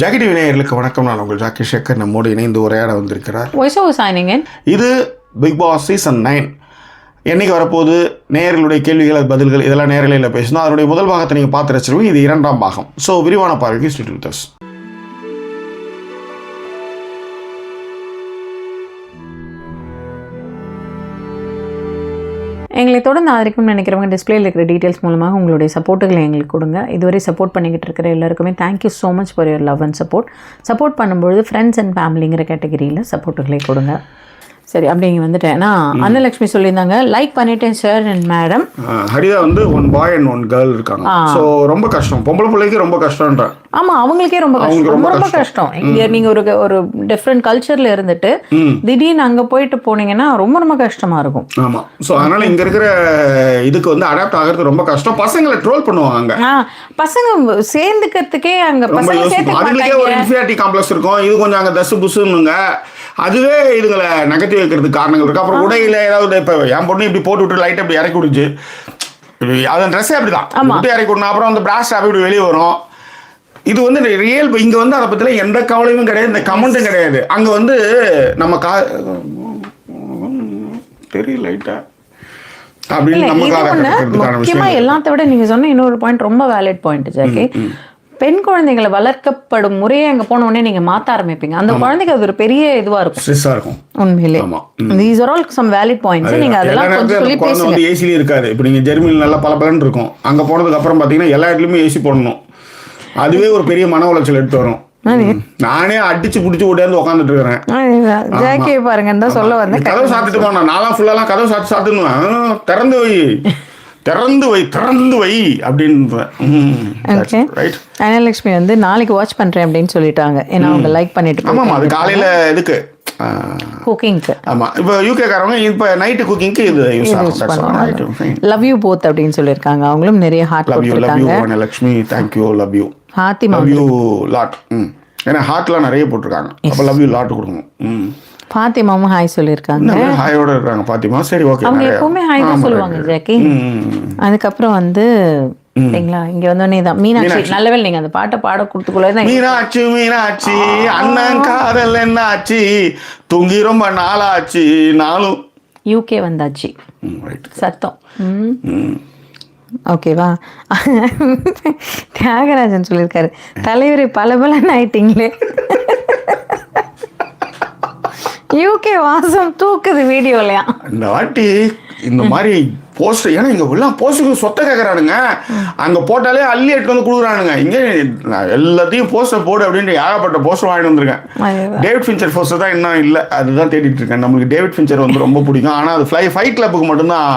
Jackie TV நேயர்களுக்கு வணக்கம். நான் உங்கள் ஜாக்கி சேகர். நம்மோடு இணைந்து உரையாட வந்திருக்கிறார். இது பிக் பாஸ் சீசன் 9 என்னைக்கு வரப்போகுது, நேயர்களுடைய கேள்விகள் பதில்கள் இதெல்லாம் நேரலையில் பேசணும். அதனுடைய முதல் பாகத்தை நீங்கள் பார்த்து ரசிச்சிருவீங்க. இது 2ஆம் பாகம். ஸோ விரிவான பார்வைக்கு ஸ்டே வித் அஸ். எங்களை தொடர்ந்து ஆதரிக்கும்னு நினைக்கிறவங்க டிஸ்பிளேயில் இருக்கிற டீட்டெயில்ஸ் மூலமாக உங்களுடைய சப்போர்ட்டுகளை எங்களுக்கு கொடுங்க. இதுவரை சப்போர்ட் பண்ணிக்கிட்டு இருக்கிற எல்லாருக்குமே thank you so much for your love and support பண்ணும்பொழுது ஃப்ரெண்ட்ஸ் அண்ட் ஃபேமிலிங்கிற கேட்டகரியில் சப்போர்ட்டுகளை கொடுங்க. சரி, அப்படிங்க வந்துட்டேன். நான் அன்னலட்சுமி சொல்லியிருந்தாங்க, லைக் பண்ணிட்டேன் சார் அண்ட் மேடம். ஹரிதா வந்து 1 பாய் அண்ட் 1 கேர்ள் இருக்காங்க. ஸோ ரொம்ப கஷ்டம், பொம்பளை பிள்ளைக்கு ரொம்ப கஷ்டம்ன்ற. ஆமாம், அவங்களுக்கே ரொம்ப கஷ்டம், ரொம்ப கஷ்டம். இங்கே நீங்கள் ஒரு டிஃப்ரெண்ட் கல்ச்சரில் இருந்துட்டு திடீர்னு அங்கே போயிட்டு போனீங்கன்னா ரொம்ப கஷ்டமாக இருக்கும். ஆமாம். ஸோ அதனால் இங்கே இருக்கிற இதுக்கு வந்து அடாப்ட் ஆகிறது ரொம்ப கஷ்டம். பசங்களை ட்ரோல் பண்ணுவாங்க. பசங்க சேர்ந்துக்கிறதுக்கே அங்கே அதுங்களுக்கே ஒரு இன்ஃபீரியாரிட்டி காம்ப்ளெக்ஸ் இருக்கும். இது கொஞ்சம் அங்கே தசு புசுன்னுங்க. அதுவே இதுங்களை நகர்த்தி வைக்கிறதுக்கு காரணங்கள் இருக்குது. அப்புறம் உடையில ஏதாவது இப்போ என் பொண்ணு இப்படி போட்டு விட்டு லைட்டை அப்படி இறக்கி விடுச்சு, அதன் ட்ரெஸ்ஸே அப்படி தான் விட்டு இறக்கி விடணும். அப்புறம் அந்த பிராஸ்ட் அப்படி வெளியே வரும். இது வந்து ரியல். இங்கே வந்து அதை பற்றிலாம் எந்த கவலையும் கிடையாது, இந்த கமெண்ட்டும் கிடையாது. அங்கே வந்து நம்ம தெரியல லைட்டா அப்படின்னு நம்ம முக்கியமா எல்லாத்த விட நீங்க சொன்ன இன்னொரு பாயிண்ட் ரொம்ப வேலிட் பாயிண்ட் ஜாக்கி. பெண் குழந்தைகளை வளர்க்கப்படும் முறையை அங்க போன உடனே நீங்க மாத்த ஆரம்பிப்பீங்க. அந்த குழந்தைக்கு அது ஒரு பெரிய இதுவா இருக்கும். உண்மையிலே these are all some valid points. நீங்க அதெல்லாம் கொஞ்சம் சொல்லி பேசுங்க. வந்து ஏசில இருக்காது. இப்போ நீங்க ஜெர்மனில நல்லா பளபளன்னு இருக்கும். அங்க போனதுக்கு அப்புறம் பாத்தீங்கன்னா எல்லா இடத்துலயுமே ஏசி போடணும். அதுவே ஒரு பெரிய மன உளைச்சல் எடுத்து வரும். நானே அடிச்சு புடிச்சு ஓடியாந்து உட்காந்துட்டு இருக்கிறேன். ஜாக்கி பாருங்க சொல்ல வந்தேன். கதவு சாத்திட்டு போனா நான்லாம் ஃபுல்லாலாம் கதவு சாத்துனுவேன். திறந்து வை அப்படின்னு. அனலட்சுமி வந்து நாளைக்கு வாட்ச் பண்றேன் அப்படின்னு சொல்லிட்டாங்க. ஏன்னா அவங்க லைக் பண்ணிட்டு. ஆமா, அது காலையில இதுக்கு குக்கிங்க்கு. ஆமா, இப்போ யூகே காரவங்க இப்போ நைட் குக்கிங்க்கு இது யூஸ் ஆகும். லவ் யூ போத் அப்படின்னு சொல்லிருக்காங்க. அவங்களும் நிறைய ஹார்ட் போட்டுருக்காங்க. Analakshmi thank you, love you. Fatima love you lot. ஏன்னா ஹார்ட்லாம் நிறைய போட்டிருக்காங்க. அப்போ லவ் யூ லாட் கொடுக்கணும். ஃபாத்திமாவும் ஹாய் சொல்லியிருக்காங்க. ஹாயோட இருக்காங்க ஃபாத்திமா. சரி, ஓகே. அவங்க எப்பவுமே ஹாய் தான் சொல்லுவாங்க ஜாக்கி. அதுக்கப்புறம் வந்து இங்க வந்தோடனே தான் மீனாட்சி. நல்லவேளை நீங்க அந்த பாட்டை பாட கொடுத்துக்குள்ள மீனாட்சி அண்ணன் காதல் என்னாச்சு, தூங்கி ரொம்ப நாளாச்சு, நாளும் யூகே வந்தாச்சு சத்தம். ஓகேவா? தியாகராஜன் சொல்லியிருக்காரு, தலைவரை பலபலன்னு ஆயிட்டீங்களே. யூகே வாசம் தூக்குது வீடியோலையா இந்த வாட்டி இந்த மாதிரி போஸ்ட். ஏன்னா இங்கே எல்லாம் போஸ்ட்டுக்கு சொத்தை கேட்குறானுங்க. அங்கே போட்டாலே அள்ளி எடுத்து வந்து கொடுக்குறானுங்க. இங்கே எல்லாத்தையும் போஸ்டர் போடு அப்படின்ட்டு ஏகப்பட்ட போஸ்டர் வாங்கிட்டு வந்திருக்கேன். டேவிட் ஃபின்ச்சர் போஸ்டர் தான் இன்னும் இல்லை, அதுதான் தேடிட்டு இருக்கேன். நம்மளுக்கு டேவிட் ஃபின்ச்சர் வந்து ரொம்ப பிடிக்கும். ஆனால் அது ஃபைட் கிளப்புக்கு மட்டும்தான்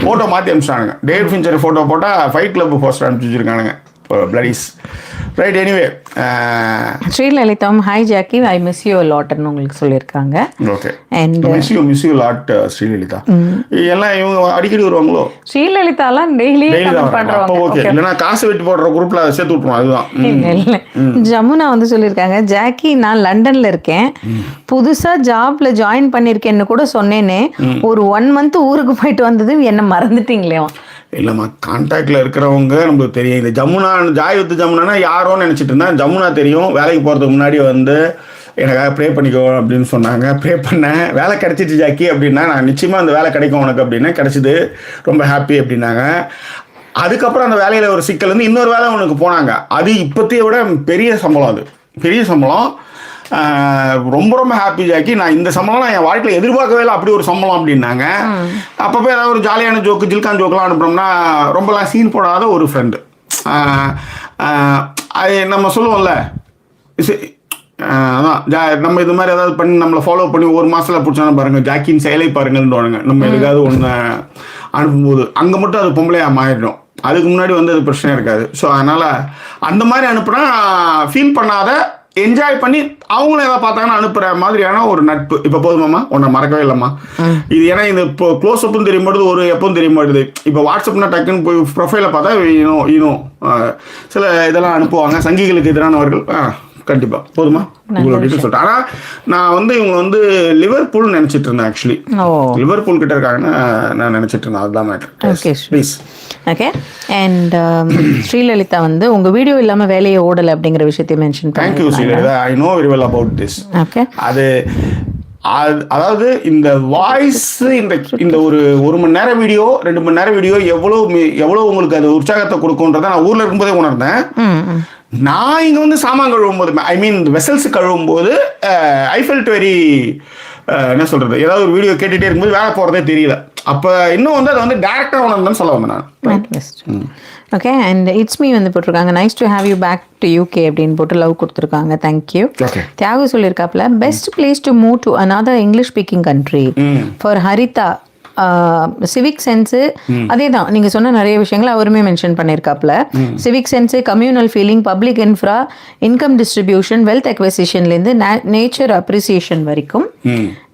ஃபோட்டோ மாற்றி அனுப்பிச்சிட்டானுங்க. டேவிட் ஃபின்ச்சர் ஃபோட்டோ போட்டால் ஃபைட் கிளப் போஸ்டர் அனுப்பிச்சி வச்சிருக்கானுங்க. Bloodies right. எனிவே, ஸ்ரீலலிதாம் hi Jackie, I miss you லாட்னு உங்களுக்கு சொல்லியிருக்காங்க. Okay, and miss you lot Srilalitha. எல்லாம் இவங்க அடிக்கடி வருவாங்களோ? ஸ்ரீலலிதாலாம் டெய்லி பண்றவங்க. ஓகே, இல்லைன்னா காசு வெட்டி போடுற குரூப்ல சேர்த்து விட்டுருவோம். அதுதான். ஜமுனா வந்து சொல்லியிருக்காங்க, ஜாக்கி நான் லண்டன்ல இருக்கேன், புதுசா ஜாப்ல ஜாயின் பண்ணிருக்கேன்னு கூட சொன்னேனே, ஒரு 1 month ஊருக்கு போயிட்டு வந்தது என்ன மறந்துட்டீங்களே? இல்லைம்மா, கான்டாக்டில் இருக்கிறவங்க நம்மளுக்கு தெரியும். இந்த ஜமுனா ஜாய் வித் ஜமுனானா யாரோன்னு நினச்சிட்டு இருந்தேன். ஜமுனா தெரியும். வேலைக்கு போகிறதுக்கு முன்னாடி வந்து எனக்காக ப்ரே பண்ணிக்கோ அப்படின்னு சொன்னாங்க. ப்ரே பண்ணேன். வேலை கிடச்சிட்டு ஜாக்கி அப்படின்னா, நான் நிச்சயமாக அந்த வேலை கிடைக்கும் உனக்கு அப்படின்னா, கிடச்சிது, ரொம்ப ஹாப்பி அப்படின்னாங்க. அதுக்கப்புறம் அந்த வேலையில் ஒரு சிக்கல் வந்து இன்னொரு வேலை உனக்கு போனாங்க. அது இப்போத்தைய விட பெரிய சம்பளம். அது பெரிய சம்பளம். ரொம்ப ரொம்ப ஹாப்பி ஜாக்கி. நான் இந்த சம்பளம் நான் என் வாழ்க்கையில் எதிர்பார்க்கவே இல்லை, அப்படி ஒரு சம்பளம் அப்படின்னாங்க. அப்பப்போ ஏதாவது ஒரு ஜாலியான ஜோக்கு ஜில்கான் ஜோக்கெலாம் அனுப்புனோம்னா ரொம்பலாம் சீன் போடாத ஒரு ஃப்ரெண்டு. அது நம்ம சொல்லுவோம்ல, அதான் நம்ம இது மாதிரி ஏதாவது பண்ணி நம்மளை ஃபாலோ பண்ணி 1 மாதத்தில் பிடிச்சானு பாருங்கள், ஜாக்கின் செயலை பாருங்கள்னு நம்ம எதுக்காவது ஒன்று அனுப்பும்போது அங்கே மட்டும் அது பொம்பளையாக மாறிடும். அதுக்கு முன்னாடி வந்து அது பிரச்சனை இருக்காது. ஸோ அதனால் அந்த மாதிரி அனுப்புனா ஃபீல் பண்ணாத, என்ஜாய் பண்ணி அவங்களும் ஏதாவது பார்த்தாங்கன்னா அனுப்புற மாதிரியான ஒரு நட்பு. இப்போ போதுமாம்மா, உன்னை மறக்கவே இல்லைம்மா இது. ஏன்னா இந்த இப்போ க்ளோஸ் அப்புன்னு தெரிய மாட்டேது, ஒரு எப்பவும் தெரிய மாட்டேது. இப்போ வாட்ஸ்அப்னா டக்குன்னு போய் ப்ரொஃபைலை பார்த்தா இன்னும் சில இதெல்லாம் அனுப்புவாங்க. சங்கிகளுக்கு எதிரானவர்கள் கண்டிப்பா போதுமா உங்களோட டீட்டெயில் சொல்லிட்டேன். ஆனால் நான் வந்து இவங்க வந்து லிவர்பூல் நினைச்சிட்டு இருந்தேன். ஆக்சுவலி லிவர்பூல் கிட்ட இருக்காங்கன்னு நான் நினைச்சிட்டு இருந்தேன். அதுதான் matter. Okay please. Okay. And Sri Lalitha வந்து உங்க வீடியோ இல்லாம வேலையை ஓடலை அப்படிங்கிற விஷயத்தையும் மென்ஷன் பண்ணி. Thank you Sri Lalitha, I know very well about this. Okay. அதாவது இந்த வாய்ஸ் இந்த ஒரு மணி நேரம் வீடியோ 2 மணி நேரம் வீடியோ எவ்வளோ உங்களுக்கு அது உற்சாகத்தை கொடுக்கும்ன்றதை நான் ஊரில் இருக்கும்போதே உணர்ந்தேன். நான் இங்கே வந்து சாமான் கழுவும் போது, ஐ மீன் வெசல்ஸ் கழுவும் போது ஐ ஃபெல்ட் வெரி என்ன சொல்கிறது, ஏதாவது ஒரு வீடியோ கேட்டுகிட்டே இருக்கும்போது வேலை போகிறதே தெரியல. அப்போ இன்னும் வந்து அதை வந்து டேரெக்டாக உணர்ந்தேன்னு சொல்ல வந்தேன் நான். ஓகே. அண்ட் இட்ஸ் மீ வந்து போட்டிருக்காங்க, nice to have you back to UK அப்படின்னு போட்டு லவ் கொடுத்துருக்காங்க. தேங்க்யூ. தியாகு சொல்லியிருக்காப்புல, best place to move to another English speaking country for Haritha. Civic sense அதே தான் நீங்கள் சொன்ன நிறைய விஷயங்கள் அவருமே மென்ஷன் பண்ணியிருக்காப்புல. Civic sense, communal feeling, public infra, income distribution, wealth அக்வசிஷன்லேருந்து நேச்சர் அப்ரிசியேஷன் வரைக்கும்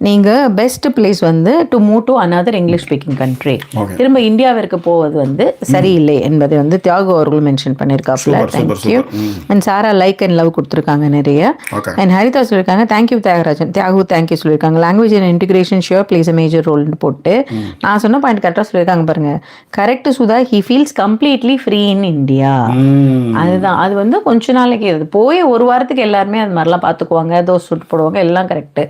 நீங்கள் பெஸ்ட் பிளேஸ் வந்து to move to another English speaking country. திரும்ப இந்தியாவிற்கு போவது வந்து சரியில்லை என்பதை வந்து தியாகு அவர்கள் மென்ஷன் பண்ணியிருக்காப்புல. Thank you. And Sara like and love கொடுத்துருக்காங்க நிறைய. அண்ட் ஹரிதா சொல்லியிருக்காங்க, தேங்க்யூ தியாகராஜன். தியாகு தேங்க்யூ சொல்லியிருக்காங்க. Language and integration sure plays a major ரோல்னு போட்டு நான் சொன்ன பாயிண்ட் கரெக்டாக சொல்லியிருக்காங்க பாருங்க. Correct Sudha, he feels completely free in India. அதுதான், அது வந்து கொஞ்ச நாளைக்கு அது போய் ஒரு வாரத்துக்கு எல்லாருமே அது மாதிரிலாம் பார்த்துக்குவாங்க, தோசை சுட்டு போடுவாங்க, எல்லாம் கரெக்டு.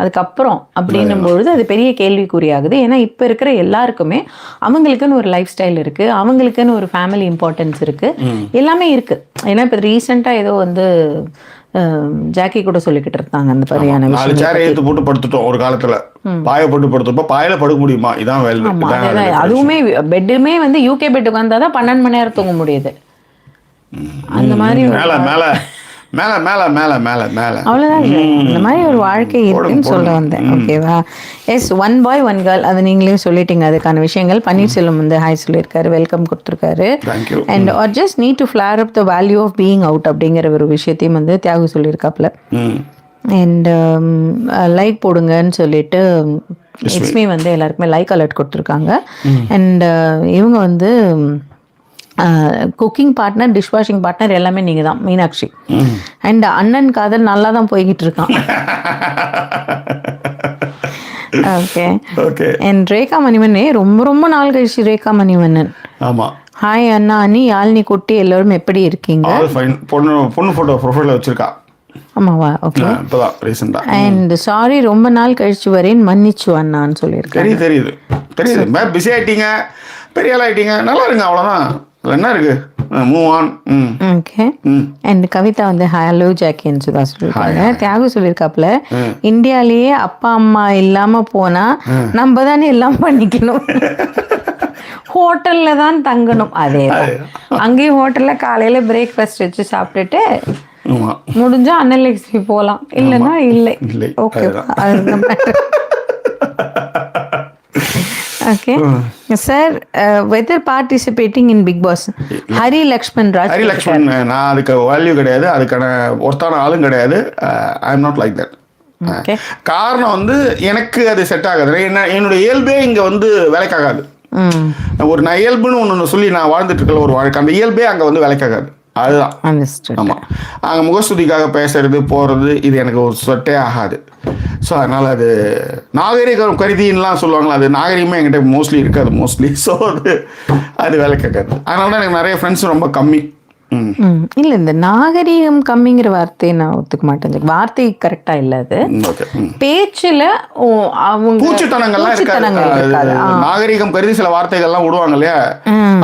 அதுக்கப்புறம் அப்படின்னும் பொழுது அது பெரிய கேள்விக்குறியாகுது. ஏன்னா இப்போ இருக்கிற எல்லாருக்குமே அவங்களுக்குன்னு ஒரு லைஃப் ஸ்டைல் இருக்குது, அவங்களுக்குன்னு ஒரு ஃபேமிலி இம்பார்ட்டன்ஸ் இருக்குது, எல்லாமே இருக்குது. ஏன்னா இப்போ ரீசெண்டாக ஏதோ வந்து ஜாக்கி கூட சொல்லிக்கிட்டு இருந்தாங்க அந்த மாதிரியான விஷயம். 4 சேர் எடுத்து போட்டு படுத்துட்டோம் ஒரு காலத்துல, பாயை போட்டு படுத்துப்போம், பாயில படுக்க முடியுமா? இதான் வேலை. அதுவுமே பெட்டுமே வந்து யூகே பெட்டுக்கு வந்தாதான் 12 மணி நேரம் தூங்க முடியுது. அந்த மாதிரி மேல மேல மேல மேல மேல மேல மேல அவ்வளோதான். இந்த மாதிரி ஒரு வாழ்க்கை இருக்குன்னு சொல்ல வந்தேன். ஓகேவா? எஸ், 1 பாய் 1 கேர்ள், அது நீங்களே சொல்லிட்டீங்க. அதுக்கான விஷயங்கள் பன்னீர்செல்வம் வந்து ஹாய் சொல்லியிருக்காரு, வெல்கம் கொடுத்துருக்காரு. And are just need to flare up the value of being out அப்படிங்கிற ஒரு விஷயத்தையும் வந்து தியாகு சொல்லியிருக்காப்புல. அண்ட் லைக் போடுங்கன்னு சொல்லிட்டு இட்ஸ்மி வந்து எல்லாருக்குமே லைக் அலர்ட் கொடுத்துருக்காங்க. அண்ட் இவங்க வந்து cooking partner, dish washing partner எல்லாமே நீங்கள் தான், மீனாட்சி. அண்ட் அண்ணன் காதல் நல்லா தான் போய்கிட்டு இருக்கான். ஓகே. அண்ட் ரேகா மணிவண்ணே, ரொம்ப ரொம்ப நாள் கழிச்சு ரேகா மணிவண்ணன். ஆமாம். ஹாய் அண்ணா, அண்ணி, யாழ்னி குட்டி, எல்லோரும் எப்படி இருக்கீங்க? பொண்ணு ஃபோட்டோ ப்ரொஃபைலில் வச்சுருக்கா. ஆமாவா? ஓகே. அண்ட் சாரி ரொம்ப நாள் கழிச்சு வரேன், மன்னிச்சு அண்ணான்னு சொல்லியிருக்கேன். தெரியுது பிஸி ஆகிட்டீங்க, பெரிய ஆள் ஆகிட்டீங்க, நல்லா இருங்க, அவ்வளோதான். என்ன இருக்கு, move on. Okay. And Kavitha வந்து ஹலோ ஜாக்கின்னு சுதா சொல்லியிருக்காங்க. தியாகு சொல்லியிருக்காப்புல, இந்தியாலேயே அப்பா அம்மா இல்லாம போனா நம்ம தானே எல்லாம் பண்ணிக்கணும், ஹோட்டல்ல தான் தங்கணும். அதே அங்கேயும் ஹோட்டல்ல காலையில பிரேக்ஃபாஸ்ட் வச்சு சாப்பிட்டுட்டு முடிஞ்சா அனலெக்ஸி போகலாம், இல்லைன்னா இல்லை. Okay. Okay sir, whether participating in Big Boss Hari Lakshman Raj. நான் அதுக்கு வேல்யூ கிடையாது, அதுக்கான ஒருத்தான ஆளும் கிடையாது. I am not like that. காரணம் வந்து எனக்கு அது செட் ஆகாது. என்னோட இயல்பே இங்க வந்து வேலைக்காகாது. நான் இயல்புன்னு ஒன்று சொல்லி நான் வாழ்ந்துட்டு இருக்கல ஒரு வாழ்க்கை, அந்த இயல்பே அங்கே வந்து வேலைக்காகாது. அதுதான். ஆமாம், அங்கே முகஸ்துதிக்காக பேசுறது போகிறது இது எனக்கு ஒரு சொட்டே ஆகாது. ஸோ அதனால் அது நாகரிகம் கருதின்லாம் சொல்லுவாங்களா, அது நாகரிகமே என்கிட்ட மோஸ்ட்லி இருக்காது. ஸோ அது வேலை கேட்காது. அதனால தான் எனக்கு நிறைய ஃப்ரெண்ட்ஸ் ரொம்ப கம்மி. இல்லை, இந்த நாகரீகம் கம்மிங்கிற வார்த்தையை நான் ஒத்துக்க மாட்டேன். வார்த்தை கரெக்டாக இல்லை, அது பேச்சில் அவங்க பூச்சித்தனங்கள்லாம் இருக்காது. நாகரீகம் கருதி சில வார்த்தைகள்லாம் விடுவாங்க இல்லையா,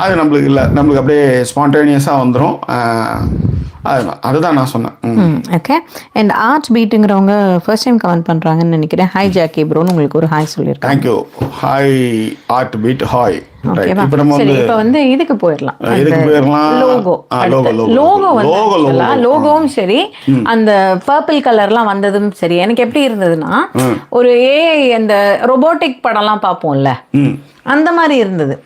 அது நம்மளுக்கு இல்லை, நம்மளுக்கு அப்படியே ஸ்பான்டேனியஸாக வந்துடும். அதுதான் நான் சொன்னேன். ஓகே. அண்ட் ஆர்ட்ஸ் பீட்டுங்கிறவங்க ஃபர்ஸ்ட் டைம் கமெண்ட் பண்ணுறாங்கன்னு நினைக்கிறேன். ஹாய் ஜாக்கி ப்ரோன்னு உங்களுக்கு ஒரு ஹாய் சொல்லியிருக்கேன். Thank you. Hi art beat, hi. இப்போ வந்து இதுக்கு போயிடலாம். லோகோவும் சரி, அந்த பர்பிள் கலர்லாம் வந்ததும் சரி, எனக்கு எப்படி இருந்ததுன்னா ஒரு ஏஐ அந்த ரொபோட்டிக் படம்லாம் பார்ப்போம்ல, அந்த மாதிரி இருந்தது.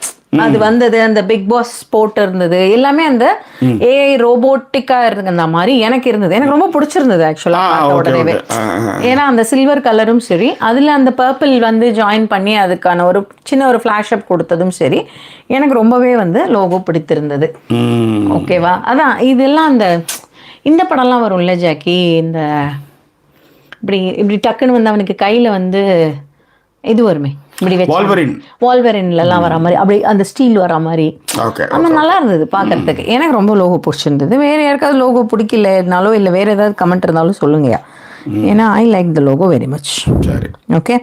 அது வந்தது, அந்த பிக் பாஸ் போட்டு இருந்தது, எல்லாமே அந்த ஏஐ ரோபோட்டிக்கா இருந்த மாதிரி எனக்கு இருந்தது. எனக்கு ரொம்ப பிடிச்சிருந்தது ஆக்சுவலா உடனே. ஏன்னா அந்த சில்வர் கலரும் சரி, அதுல அந்த பர்பிள் வந்து ஜாயின் பண்ணி அதுக்கான ஒரு சின்ன ஒரு ஃபிளாஷ் அப் கொடுத்ததும் சரி, எனக்கு ரொம்பவே வந்து லோகோ பிடித்திருந்தது. ஓகேவா? அதான் இதெல்லாம் அந்த இந்த படம்லாம் வரும்ல ஜாக்கி, இந்த இப்படி இப்படி டக்குன்னு வந்து அவனுக்கு கையில் வந்து இது வருமே, இப்படி வால்வரின்லாம் வர மாதிரி, அப்படி அந்த ஸ்டீல் வர மாதிரி. ஆனால் நல்லா இருந்தது பார்க்கறதுக்கு. எனக்கு ரொம்ப லோகோ பிடிச்சிருந்தது. வேறு யாருக்காவது லோகோ பிடிக்கலனாலோ இல்லை வேறு ஏதாவது கமெண்ட் இருந்தாலும் சொல்லுங்கயா. ஏன்னா I like the logo very much. சரி, ஓகே.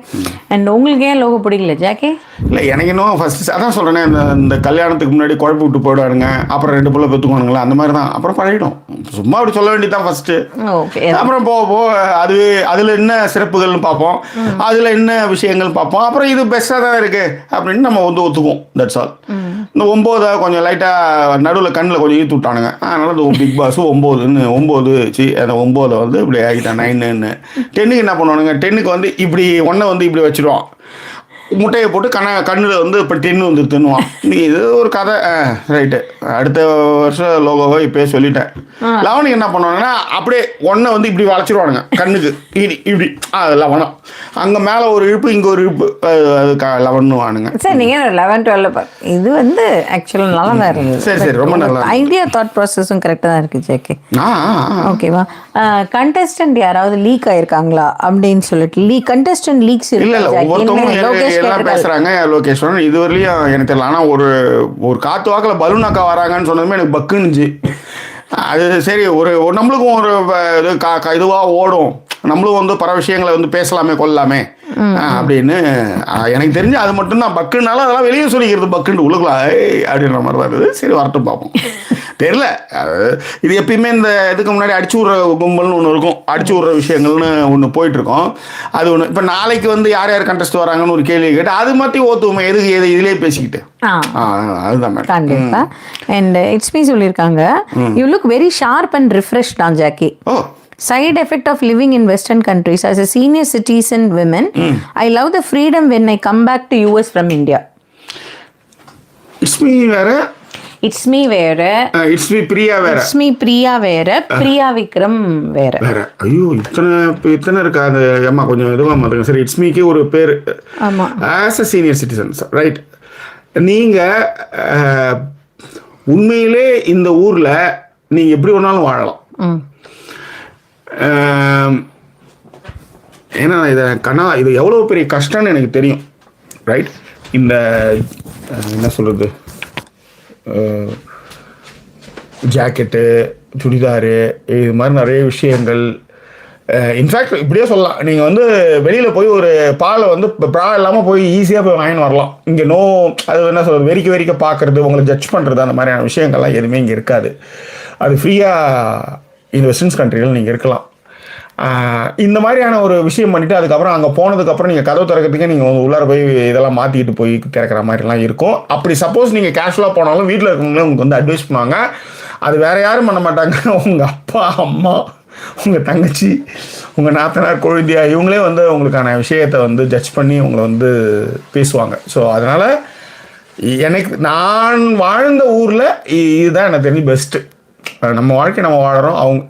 அண்ட் உங்களுக்கு ஏன் லோகோ பிடிக்கல ஜாக்கி? இல்லை, எனக்கு இன்னும் ஃபர்ஸ்ட் அதான் சொல்கிறேனே, இந்த கல்யாணத்துக்கு முன்னாடி குழப்பி விட்டு போயிடுவாருங்க, அப்புறம் 2 பிள்ளை பெற்றுக்கோணுங்களா, அந்த மாதிரி தான். அப்புறம் பழகிடும். சும்மா அப்படி சொல்ல வேண்டியதான் ஃபர்ஸ்ட்டு. ஓகே. அப்புறம் அதில் என்ன சிறப்புகள்னு பார்ப்போம், அதில் என்ன விஷயங்கள் பார்ப்போம். அப்புறம் இது பெஸ்ட்டாக தான் இருக்குது அப்படின்னு நம்ம வந்து ஒத்துக்குவோம். That's all. இந்த 9 கொஞ்சம் லைட்டாக நடுவில் கண்ணில் கொஞ்சம் ஈர்த்து விட்டானுங்க. அதனால இந்த பிக் பாஸ் 9 அந்த 9 வந்து இப்படி ஆகிட்டான் 9. 10க்கு என்ன பண்ணுவானுங்க, 10க்கு வந்து இப்படி 1 வந்து இப்படி வச்சுருவான், முட்டையை போட்டு கண்ணில் வந்து இப்போ 10 வந்து தின்னுவான். இது ஒரு கதை. ரைட்டு, அடுத்த வருஷம் லோகோவை இப்போயே சொல்லிட்டேன். லவனுக்கு என்ன பண்ணுவாங்கன்னா அப்படியே 1 வந்து இப்படி வளைச்சிருவானுங்க கண்ணுக்கு, இப்படி அது லவனம். அங்கே மேலே ஒரு இழுப்பு, இங்கே ஒரு இழுப்பு, அது லவன்னு வானுங்க. சரி, நீங்கள் 11, 12 இது வந்து ஆக்சுவலாக நல்லா தான் இருந்தது. சரி, ரொம்ப நல்லா ஐடியா, தாட் ப்ராசஸும் கரெக்டாக தான் இருக்குது ஜேகே. ஓகேவா? கண்டெஸ்டன்ட் யாராவது லீக் ஆயிருக்காங்களா அப்படின்னு சொல்லிட்டு கண்டெஸ்டன்ட் லீக்ஸ் இல்லை எல்லாம் பேசுறாங்க. லோகேஸ்வரன் இதுவரையிலையும் எனக்கு தெரியல. ஆனால் ஒரு காத்து வாக்கில் பலூன் அக்கா வராங்கன்னு சொன்னதுமே எனக்கு பக்குன்னுச்சு. அது சரி, நம்மளுக்கும் ஒரு இதுவாக ஓடும், நம்மளும் வந்து பல விஷயங்களை வந்து பேசலாமே கொள்ளலாமே அப்படின்னு எனக்கு தெரிஞ்சு அது மட்டும்தான். பக்குனாலும் அதெல்லாம் வெளியே சொல்லிக்கிறது பக்குன்னு உள்ளுக்கலாம் அப்படின்ற மாதிரி தான் இருக்குது. சரி, வரட்டும் பார்ப்போம். தெரியல, இது எப்பயுமே இந்த இதுக்கு முன்னாடி அடிச்சு விட்ற கும்பல்னு ஒன்று இருக்கும், அடிச்சு விட்ற விஷயங்கள்னு ஒன்று போயிட்டுருக்கோம். அது ஒன்று. இப்போ நாளைக்கு வந்து யார் யார் கண்டெஸ்ட் வராங்கன்னு ஒரு கேள்வி கேட்டு அது மாற்றி ஓத்துவோமே, எதுக்கு இதுலேயே பேசிக்கிட்டு. அதுதான் மேடம். கண்டிப்பா. அண்ட் இட்ஸ் மீ சொல்லியிருக்காங்க, you look very sharp and refreshed on Jackie. Side effect of living in Western countries as a senior citizen women, I love the freedom when I come back to US from India. It's me வேற, It's me வேற, It's me Priya வேற, It's me Priya வேற, பிரியா விக்ரம் வேற. ஐயோ, இத்தனை இருக்கா அந்த அம்மா, கொஞ்சம் இதுவாக மாற்றுங்க. சரி, இட்ஸ் மீக்கு ஒரு பேர். ஆமாம். As a senior citizens, right. நீங்கள் உண்மையிலே இந்த ஊரில் நீங்கள் எப்படி வேணாலும் வாழலாம். ஏன்னா இது எவ்வளோ பெரிய கஷ்டம்னு எனக்கு தெரியும், ரைட். இந்த என்ன சொல்கிறது, ஜாக்கெட்டு, சுடிதாரு, இது மாதிரி நிறைய விஷயங்கள். இன்ஃபேக்ட் இப்படியே சொல்லலாம், நீங்கள் வந்து வெளியில் போய் ஒரு பாலை வந்து ப்ரா இல்லாமல் போய் ஈஸியாக போய் வாங்கின்னு வரலாம். இங்கே அது என்ன சொல்கிறது, வெறிக்க பார்க்குறது, உங்களை ஜட்ஜ் பண்ணுறது, அந்த மாதிரியான விஷயங்கள்லாம் எதுவுமே இங்கே இருக்காது. அது ஃப்ரீயாக இந்த வெஸ்டர்ன்ஸ் கண்ட்ரியில் நீங்கள் இருக்கலாம். இந்த மாதிரியான ஒரு விஷயம் பண்ணிவிட்டு அதுக்கப்புறம் அங்கே போனதுக்கப்புறம் நீங்கள் கதவு திறக்கிறதுக்கே நீங்கள் உள்ளார போய் இதெல்லாம் மாற்றிக்கிட்டு போய் திறக்கிற மாதிரிலாம் இருக்கும். அப்படி சப்போஸ் நீங்கள் கேஷுவலாக போனாலும் வீட்டில் இருக்கவங்களே உங்களுக்கு வந்து அட்வைஸ் பண்ணுவாங்க. அது வேறு யாரும் பண்ண மாட்டாங்க, உங்கள் அப்பா அம்மா, உங்கள் தங்கச்சி, உங்கள் நாத்தனார், கொழுந்தியா, இவங்களே வந்து உங்களுக்கான விஷயத்தை வந்து ஜட்ஜ் பண்ணி உங்களை வந்து பேசுவாங்க. ஸோ அதனால் நான் வாழ்ந்த ஊரில் இதுதான் எனக்கு தெரிஞ்சு பெஸ்ட்டு. நம்ம வாழ்க்கை நம்ம வாழறோம். அவங்க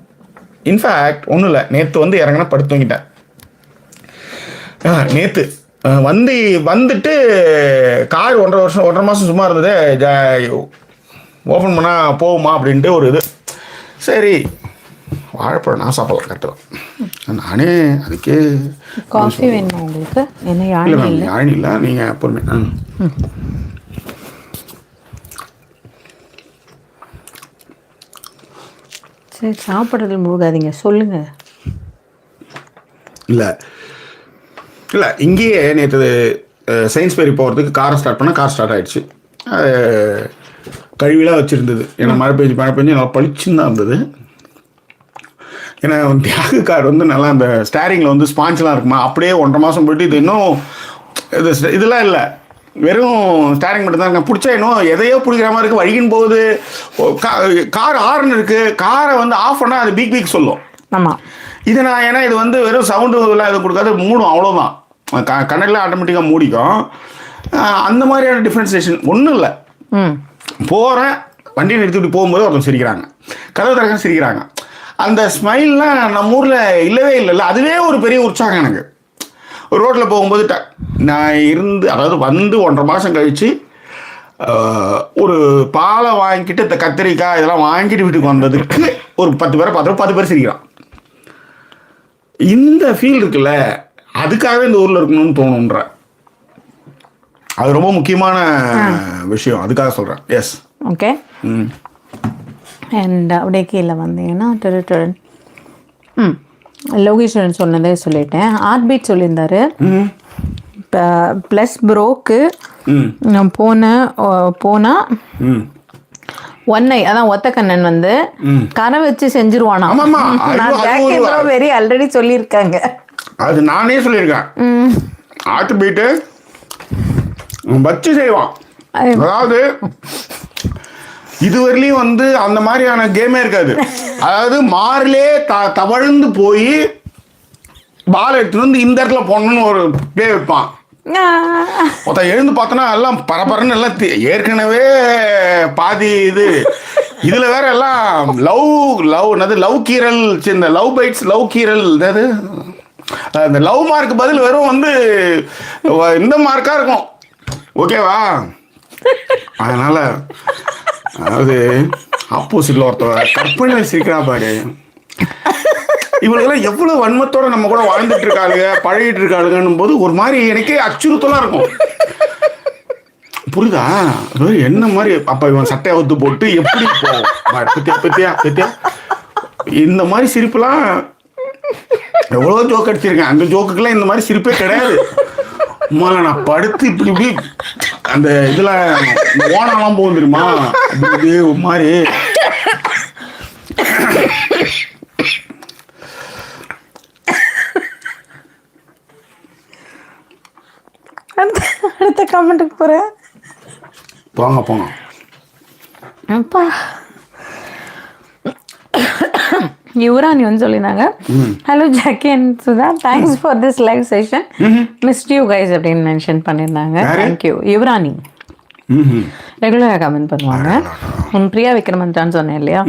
இன்ஃபேக்ட் ஒன்றும் இல்லை, நேற்று வந்து இறங்கினா படுத்து தூங்கிட்டேன். நேற்று வந்துட்டு கார் 1.5 மாதம் சும்மா இருந்தது, ஓப்பன் பண்ணால் போகுமா அப்படின்ட்டு ஒரு இது. சரி, வாழைப்பழம் நான் சாப்பிடலாம், கரெக்டு தான். நானே அதுக்கே காஃபி வேணும் உங்களுக்கு? என்ன யாழினி இல்லை, நீங்கள் பொறுமை. சரி, சாப்பிட்றது முழுகாதீங்க, சொல்லுங்கள். இல்லை இங்கேயே நேற்று சயின்ஸ் ஃபேரி போகிறதுக்கு காரை ஸ்டார்ட் பண்ணால் கார் ஸ்டார்ட் ஆகிடுச்சு. கழுவிலாம் வச்சுருந்தது. ஏன்னா மழை பெஞ்சு நல்லா பளிச்சுன்னு தான் இருந்தது. ஏன்னா தியாக கார் வந்து நல்லா அந்த ஸ்டேரிங்கில் வந்து ஸ்பான்ஸ்லாம் இருக்குமா, அப்படியே 1.5 மாதம் போயிட்டு இது இன்னும் இதெல்லாம் இல்லை, வெறும் ஸ்டேரிங் மட்டும் தான். பிடிச்சா இன்னும் எதையோ பிடிக்கிற மாதிரி இருக்குது. வழிகின்னு போகுது, கார் ஹார்ன் இருக்குது, காரை வந்து ஆஃப் பண்ணால் அது பீக் சொல்லும். ஆமாம். இது நான் ஏன்னா இது வந்து வெறும் சவுண்டு எல்லாம் இது கொடுக்காது, மூடும், அவ்வளோதான். கண்ணெல்லாம் ஆட்டோமேட்டிக்காக மூடிக்கும். அந்த மாதிரியான டிஃப்ரென்சியேஷன் ஒன்றும் இல்லை. போகிறேன், வண்டியை நிறுத்திட்டு போகும்போது ஒருத்தர் சிரிக்கிறாங்க, கதவு திறக்க சிரிக்கிறாங்க. அந்த ஸ்மைல்லாம் நம்ம ஊரில் இல்லவே இல்லைல்ல, அதுவே ஒரு பெரிய உற்சாகம் எனக்கு. ரோட்டில் போகும்போது நான் அதாவது வந்து 1.5 மாதம் கழித்து ஒரு பாலை வாங்கிட்டு இந்த கத்திரிக்காய் இதெல்லாம் வாங்கிட்டு வீட்டுக்கு வந்ததுக்கு ஒரு 10 பேரை பார்த்துட்டு 10 பேர் சிரிக்கிறான். இந்த ஃபீல் இருக்குல்ல, அதுக்காகவே இந்த ஊரில் இருக்கணும்னு தோணுன்ற. அது ரொம்ப முக்கியமான விஷயம், அதுக்காக சொல்கிறேன். S, okay. அண்ட் அப்படியே கீழே வந்தீங்கன்னா லோகேஸ்வரன் சொன்னதே சொல்லிட்டேன். ஹார்ட் பீட் சொல்லியிருந்தாரு. ப்ளஸ் ப்ரோக்கு நான் போனா ஒன்னை அதான் ஒத்த கண்ணன் வந்து கரை வச்சு செஞ்சிருவானா. வெரி ஆல்ரெடி சொல்லியிருக்காங்க. அது நானே சொல்லியிருக்கேன். ஹார்ட் பீட்டு வச்சு செய்வான். அதாவது இதுவரையிலையும் வந்து அந்த மாதிரியான கேமே இருக்காது. அதாவது மாறிலே தவழ்ந்து போய் பால் எடுத்துட்டு வந்து இந்த இடத்துல போடணும்னு ஒரு பிளே வைப்பான். ஒருத்தன் எழுந்து பார்த்தோன்னா எல்லாம் பரபரன்னு எல்லாம் ஏற்கனவே பாதி இதுல வேற எல்லாம் லவ் கீரல், இந்த லவ் பைட்ஸ், லவ் கீரல், அதாவது அந்த லவ் மார்க் பதில் வெறும் வந்து இந்த மார்க்கா இருக்கும். ஓகேவா? அதனால அதாவது ஆப்போசிட்ல ஒருத்தர் கற்பனை சிரிக்கிறா பாரு. இவங்களெல்லாம் எவ்வளவு வன்மத்தோட நம்ம கூட வாழ்ந்துட்டு இருக்காளுங்க, பழகிட்டு இருக்காளுங்கன்னும் போது ஒரு மாதிரி எனக்கே அச்சுறுத்தலாம் இருக்கும். புரியுதா? என்ன மாதிரி அப்ப இவன் சட்டையை ஒத்து போட்டு எப்படி பத்தியா இந்த மாதிரி சிரிப்புலாம் எவ்வளோ ஜோக் அடிச்சிருக்கேன். அந்த ஜோக்குக்கெல்லாம் இந்த மாதிரி சிரிப்பே கிடையாது. நான் படுத்து இப்படி அந்த இதுல ஓனெல்லாம் போகும் தெரியுமா, அப்படி ஒரு மாதிரி. அடுத்த கமெண்ட்டுக்கு போறேன். போங்க. அப்பா யுவராணி வந்து சொல்லியிருந்தாங்க, hello Jackie and Sudha, thanks for this live session, missed you guys அப்படின்னு மென்ஷன் பண்ணியிருந்தாங்க. தேங்க்யூ. யுவராணி ரெகுலராக கமெண்ட் பண்ணுவாங்க. பிரியா விக்ரமன்டான்னு சொன்னேன் இல்லையா,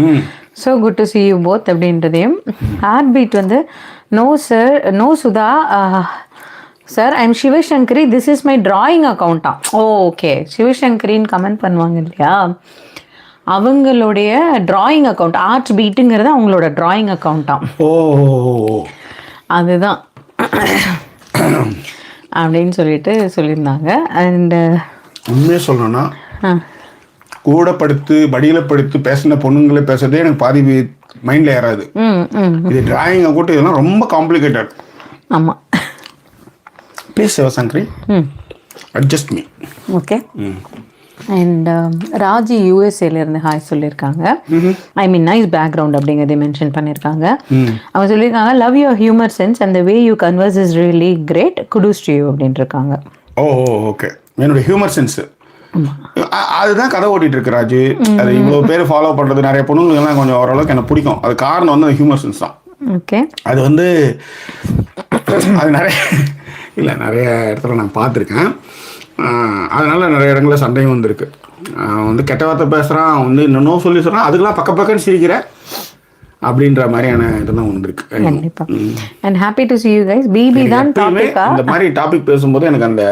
so good to see you both அப்படின்றதையும். ஹார்ட் பீட் வந்து no sir, no Sudha sir, I am Sivasankari, this is my drawing அக்கௌண்ட்டா. ஓகே, சிவசங்கரின்னு கமெண்ட் பண்ணுவாங்க இல்லையா, அவங்களுடைய டிராயிங் அக்கௌண்ட். ஆர்ட் பீட்டுங்கிறது அவங்களோட டிராயிங் அக்கௌண்ட்டாம். ஓ, அதுதான் அப்படின்னு சொல்லியிருந்தாங்க. அண்ட் உண்மையாக சொல்லணும்னா கூட படுத்து படியில் படுத்து பேசின பொண்ணுங்களே பேசுறதே எனக்கு பாதி மைண்டில் ஏறாது. இது டிராயிங் அக்கௌண்ட் இதெல்லாம் ரொம்ப காம்ப்ளிகேட்டட். ஆமாம். Please Sivasankari adjust me. Okay. And Raji யூஎஸ்ஏலேருந்து ஹாய் சொல்லியிருக்காங்க. ஐ மீன் நைஸ் பேக்ரவுண்ட் அப்படிங்கிறதே மென்ஷன் பண்ணியிருக்காங்க. அவங்க சொல்லியிருக்காங்க, love your humour sense and the way you converse is really great, kudos to you அப்படின்ட்டு இருக்காங்க. ஓகே. என்னோட ஹியூமர் சென்ஸு அதுதான் கதை ஓட்டிட்டு இருக்கு ராஜு. அது இவ்வளோ பேர் ஃபாலோ பண்ணுறது, நிறைய பொண்ணுங்களுக்கெல்லாம் கொஞ்சம் ஓரளவுக்கு எனக்கு பிடிக்கும். அது காரணம் வந்து அந்த ஹியூமர் சென்ஸ் தான். ஓகே. அது வந்து அது நிறைய இடத்துல நான் பார்த்துருக்கேன். அதனால் நிறைய இடங்களில் சண்டையும் வந்திருக்கு. வந்து கெட்ட வார்த்தை பேசுகிறான், வந்து இன்னும் சொல்லி சொல்கிறான், அதுக்கெல்லாம் பக்கன்னு சிரிக்கிற அப்படின்ற மாதிரியான இதெல்லாம் வந்திருக்கு. கண்டிப்பாக. And happy to see you guys. BP தான் டாபிக்கா. இந்த மாதிரி டாபிக் பேசும்போது எனக்கு அந்த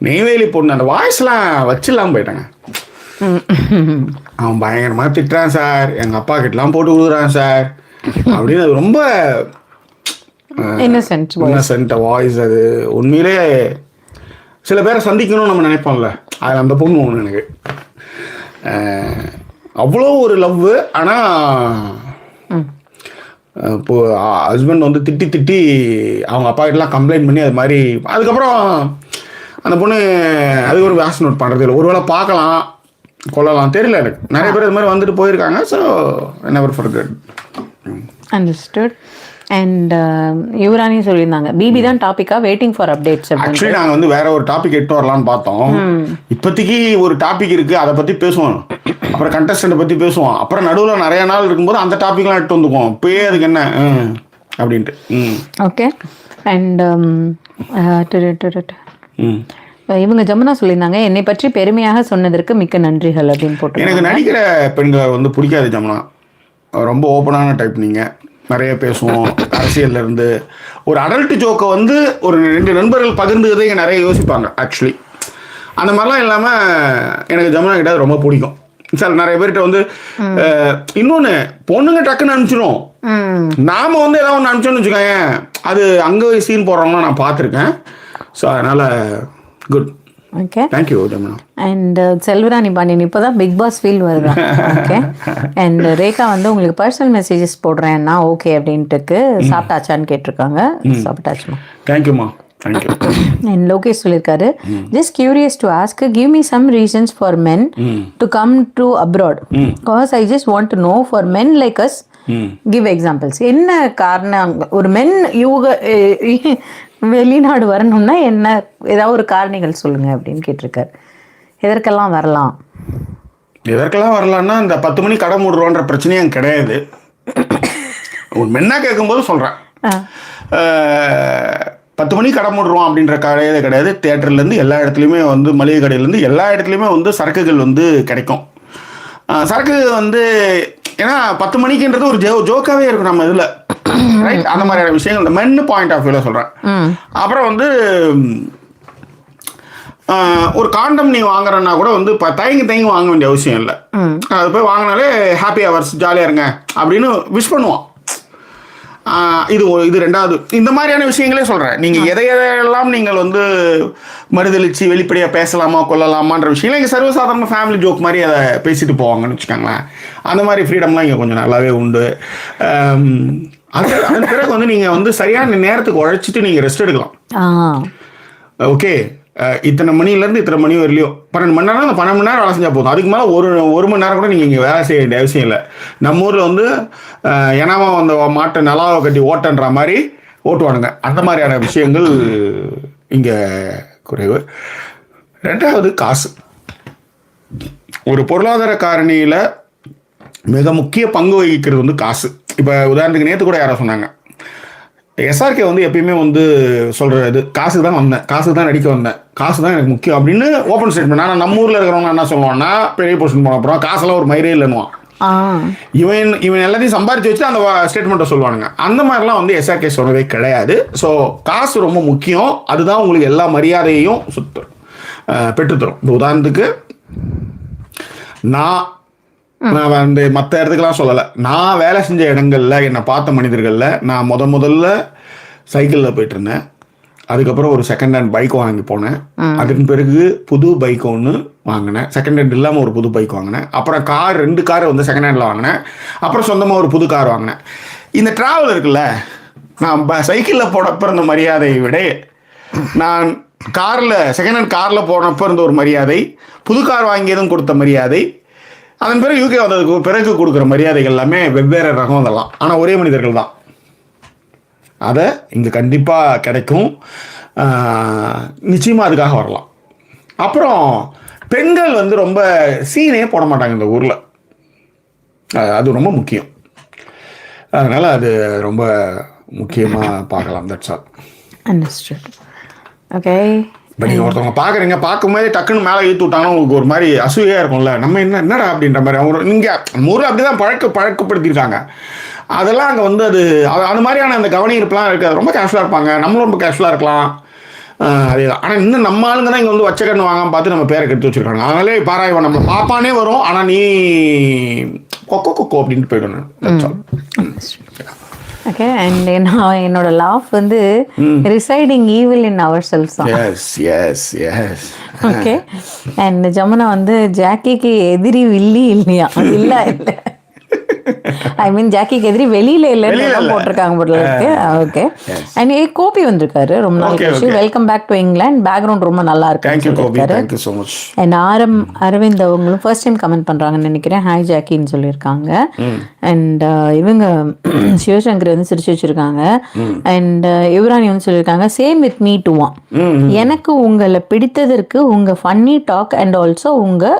நெய்வேலி பொண்ணு அந்த வாய்ஸ்லாம் வச்சிடலாம் போயிட்டாங்க. அவன் பயங்கரமாக திட்டுறான் சார், எங்கள் அப்பா கிட்டலாம் போட்டு விடுறான் சார் அப்படின்னு. அது ரொம்ப இன்னசென்ட் வாய்ஸ். அது உண்மையிலே சில பேரை சந்திக்கணும்னு நம்ம நினைப்போம்ல, அது அந்த பொண்ணு ஒன்று எனக்கு அவ்வளோ ஒரு லவ். ஆனால் இப்போ ஹஸ்பண்ட் வந்து திட்டி அவங்க அப்பா கிட்டலாம் கம்ப்ளைண்ட் பண்ணி அது மாதிரி அதுக்கப்புறம் அந்த பொண்ணு அது ஒரு வேக்ஸ் நோட் பண்ணுறது இல்லை. ஒருவேளை பார்க்கலாம் கொள்ளலாம் தெரியல எனக்கு. நிறைய பேர் இது மாதிரி வந்துட்டு போயிருக்காங்க. So never forget. Understood. And Yuvarani சொல்லியிருந்தாங்க, பிபி தான் டாபிக்கா, வெயிட்டிங் ஃபார் அப்டேட்ஸ். ஆக்சுவலி நாங்கள் வந்து வேற ஒரு டாபிக் எட்டு வரலான்னு பார்த்தோம். இப்போதைக்கு ஒரு டாபிக் இருக்கு, அதை பற்றி பேசுவோம். அப்புறம் கண்டஸ்டன்ட் பற்றி பேசுவோம். அப்புறம் நடுவில் நிறைய நாள் இருக்கும்போது அந்த டாபிக்லாம் எடுத்து வந்துக்குவோம். இப்போயே அதுக்கு என்ன அப்படின்ட்டு. ஓகே. அண்ட் இவங்க ஜமுனா சொல்லியிருந்தாங்க, என்னை பற்றி பெருமையாக சொன்னதற்கு மிக்க நன்றிகள் அப்படின்னு போட்டு. எனக்கு நடிக்கிற பெண்களை வந்து பிடிக்காது ஜமுனா. ரொம்ப ஓப்பனான டைப். நீங்கள் நிறைய பேசுவோம் அரசியல்ல இருந்து. ஒரு அடல்ட் ஜோக்கை வந்து ஒரு 2 நண்பர்கள் பகிர்ந்துக்கிறதே இங்கே நிறைய யோசிப்பாங்க ஆக்சுவலி. அந்த மாதிரிலாம் இல்லாமல் எனக்கு ஜமுனா கிட்ட ரொம்ப பிடிக்கும். சார் நிறைய பேர்கிட்ட வந்து இன்னொன்று பொண்ணுங்க டக்குன்னு அனுப்பிச்சிடும். நாம வந்து ஏதாவது ஒன்று அனுப்பிச்சோன்னு வச்சுக்கோங்க, அது அங்கே சீன் போடுறவங்களாம் நான் பார்த்துருக்கேன். ஸோ அதனால் good. Okay, thank you Jamuna. And Selvarani Pandian இப்போ தான் பிக் பாஸ் ஃபீல் வருதா? ஓகே. அண்ட் ரேகா வந்து உங்களுக்கு பர்சனல் மெசேஜஸ் போடுறேன்னா ஓகே அப்படின்ட்டுக்கு சாப்பிட்டாச்சான்னு கேட்டிருக்காங்க. சாப்பிட்டாச்சுமா? தேங்க்யூம்மா, தேங்க்யூ. அண்ட் லோகேஷ் சொல்லியிருக்காரு, just curious to ask, give me some reasons for men to come to abroad, because I just want to know for men like us, give examples. என்ன காரணம் ஒரு மென் வெளிநாடு வரணும்னா என்ன, ஏதாவது ஒரு காரணிகள் சொல்லுங்க அப்படின்னு கேட்டிருக்காரு. எதற்கெல்லாம் வரலாம்? எதற்கெல்லாம் வரலாம்னா இந்த 10 மணி கடை மூடுறோன்ற பிரச்சனையே எனக்கு கிடையாது. ஒரு மென்னா கேட்கும்போது சொல்கிறேன், 10 மணி கடை மூடுறோம் அப்படின்ற கடையே கிடையாது. தேட்டர்லேருந்து எல்லா இடத்துலையுமே வந்து மளிகை கடையிலேருந்து எல்லா இடத்துலையுமே வந்து சரக்குகள் வந்து கிடைக்கும். சரக்கு வந்து ஏன்னா 10 மணிக்குன்றது ஒரு ஜோக்காகவே இருக்கும் நம்ம இதில், ரைட்? அந்த மாதிரியான விஷயங்கள் இந்த மென்னு பாயிண்ட் ஆஃப் வியூவில் சொல்கிறேன். அப்புறம் வந்து ஒரு காண்டம் நீ வாங்குறன்னா கூட வந்து தயங்கி வாங்க வேண்டிய அவசியம் இல்லை. அது போய் வாங்கினாலே ஹாப்பி ஹவர்ஸ் ஜாலியாக இருங்க அப்படின்னு விஷ் பண்ணுவான். இது ரெண்டாவது. இந்த மாதிரியான விஷயங்களே சொல்கிறேன். நீங்கள் எதையெல்லாம் நீங்கள் வந்து மறுதளிச்சு வெளிப்படையாக பேசலாமா கொள்ளலாமான்ற விஷயங்கள் இங்கே சர்வசாதாரண ஃபேமிலி ஜோக் மாதிரி அதை பேசிட்டு போவாங்கன்னு வச்சுக்கோங்களேன். அந்த மாதிரி ஃப்ரீடம்லாம் இங்கே கொஞ்சம் நல்லாவே உண்டு. அதன் பிறகு வந்து நீங்கள் வந்து சரியான நேரத்துக்கு உழைச்சிட்டு நீங்கள் ரெஸ்ட் எடுக்கலாம். ஓகே, இத்தனை மணிலேருந்து இத்தனை மணி வரலையும் 12 மணி நேரம், அந்த 12 மணி நேரம் வேலை செஞ்சால் போதும். அதுக்கு மேலே ஒரு மணி நேரம் கூட நீங்கள் இங்கே வேலை செய்ய வேண்டிய அவசியம் இல்லை. நம்ம ஊரில் வந்து ஏனாமா அந்த மாட்டை நல்லாவை கட்டி ஓட்டன்ற மாதிரி ஓட்டுவானுங்க. அந்த மாதிரியான விஷயங்கள் இங்கே குறைவு. ரெண்டாவது காசு. ஒரு பொருளாதார காரணியில் மிக முக்கிய பங்கு வகிக்கிறது வந்து காசு. இப்போ உதாரணத்துக்கு நேற்று கூட யாரோ சொன்னாங்க, எஸ்ஆர்கே வந்து எப்பயுமே வந்து சொல்கிறது காசு தான் வந்தேன், காசு தான் நடிக்க வந்தேன், காசு தான் எனக்கு முக்கியம் அப்படின்னு ஓப்பன் ஸ்டேட்மெண்ட். ஆனால் நம்ம ஊரில் இருக்கிறவங்க என்ன சொல்லுவான்னா, பெரிய பொசிஷன் போன அப்புறம் காசெல்லாம் ஒரு மயிரே இல்லைன்னுவான். இவன் எல்லாத்தையும் சம்பாரிச்சு வச்சு அந்த ஸ்டேட்மெண்ட்டை சொல்லுவானுங்க. அந்த மாதிரிலாம் வந்து எஸ்ஆர்கே சொன்னதே கிடையாது. ஸோ காசு ரொம்ப முக்கியம். அதுதான் உங்களுக்கு எல்லா மரியாதையையும் பெற்றுத்தரும். இந்த உதாரணத்துக்கு நான் வந்து மற்ற இடத்துக்கெல்லாம் சொல்லலை, நான் வேலை செஞ்ச இடங்களில் என்னை பார்த்த மனிதர்களில் நான் முதல்ல சைக்கிளில் போயிட்டு இருந்தேன். அதுக்கப்புறம் ஒரு செகண்ட் ஹேண்ட் பைக் வாங்கி போனேன். அதுக்கு பிறகு புது பைக் ஒன்று வாங்கினேன். செகண்ட் ஹேண்ட் இல்லாமல் ஒரு புது பைக் வாங்கினேன். அப்புறம் 2 கார் வந்து செகண்ட் ஹேண்டில் வாங்கினேன். அப்புறம் சொந்தமாக ஒரு புது கார் வாங்கினேன். இந்த ட்ராவல் இருக்குல்ல, நான் சைக்கிளில் போனப்போ இருந்த மரியாதையை விட நான் செகண்ட் ஹேண்ட் காரில் போனப்போ இருந்த ஒரு மரியாதை, புது கார் வாங்கியதும் கொடுத்த மரியாதை, அதன் பிறகு யூகே வந்ததுக்கு பிறகு கொடுக்குற மரியாதைகள் எல்லாமே வெவ்வேறு ரகம். அதெல்லாம் ஆனால் ஒரே மனிதர்கள் தான். அதை இங்கே கண்டிப்பாக கிடைக்கும். நிச்சயமாக அதுக்காக வரலாம். அப்புறம் பெண்கள் வந்து ரொம்ப சீனே போட மாட்டாங்க இந்த ஊரில். அது ரொம்ப முக்கியம். அதனால் அது ரொம்ப முக்கியமாக பார்க்கலாம். That's all. அண்டர்ஸ்டுட். ஓகே. இப்போ நீங்கள் ஒருத்தவங்க பார்க்குறீங்க, பார்க்கும்போதே டக்குன்னு மேலே இழுத்து விட்டாங்கன்னா உங்களுக்கு ஒரு மாதிரி அசூயாக இருக்கும்ல, நம்ம என்னடா அப்படின்ற மாதிரி. அவங்க இங்கே ஊரில் அப்படி தான் பழக்கப்படுத்தியிருக்காங்க. அதெல்லாம் அங்கே வந்து அது மாதிரியான அந்த கவனிப்புலாம் இருக்காது. ரொம்ப கேஷுவலாக இருப்பாங்க, நம்மளும் ரொம்ப கேஷுவலாக இருக்கலாம். அதே தான். ஆனால் இன்னும் நம்ம ஆளுங்க தான் இங்கே வந்து வச்ச கண்ணு வாங்காமல் பார்த்து நம்ம பேரை கெடுத்து வச்சுருக்காங்க. அதனாலே பாராய்வன் நம்ம பாப்பானே வரும், ஆனால் நீ கொக்கோ அப்படின்ட்டு போயிடணும். ஓகே. அண்ட் நான் என்னோட லாஃப் வந்து residing evil in our cells தான். ஓகே. அண்ட் ஜமுனா வந்து ஜாக்கிக்கு எதிரி வில்லி இல்லையா? இல்லை ஐ மீன் ஜாக்கிக்கு எதிரி வெளியில இல்லைன்னு போட்டிருக்காங்க போல இருக்கு. ஓகே. அண்ட் கோபி வந்திருக்காரு ரொம்ப நாள் கழிச்சு. Welcome back to England, background ரொம்ப நல்லா இருக்கு. அண்ட் அரவிந்த் அவங்களும் ஃபர்ஸ்ட் டைம் கமெண்ட் பண்றாங்கன்னு நினைக்கிறேன். ஹாய் ஜாக்கின்னு சொல்லியிருக்காங்க. அண்ட் இவங்க சிவசங்கர் வந்து சிரிச்சு வச்சிருக்காங்க. அண்ட் யுவராணி வந்து சொல்லியிருக்காங்க, சேம் வித் மீ டு வான். எனக்கு உங்களை பிடித்ததற்கு உங்க ஃபன்னி டாக் அண்ட் ஆல்சோ உங்க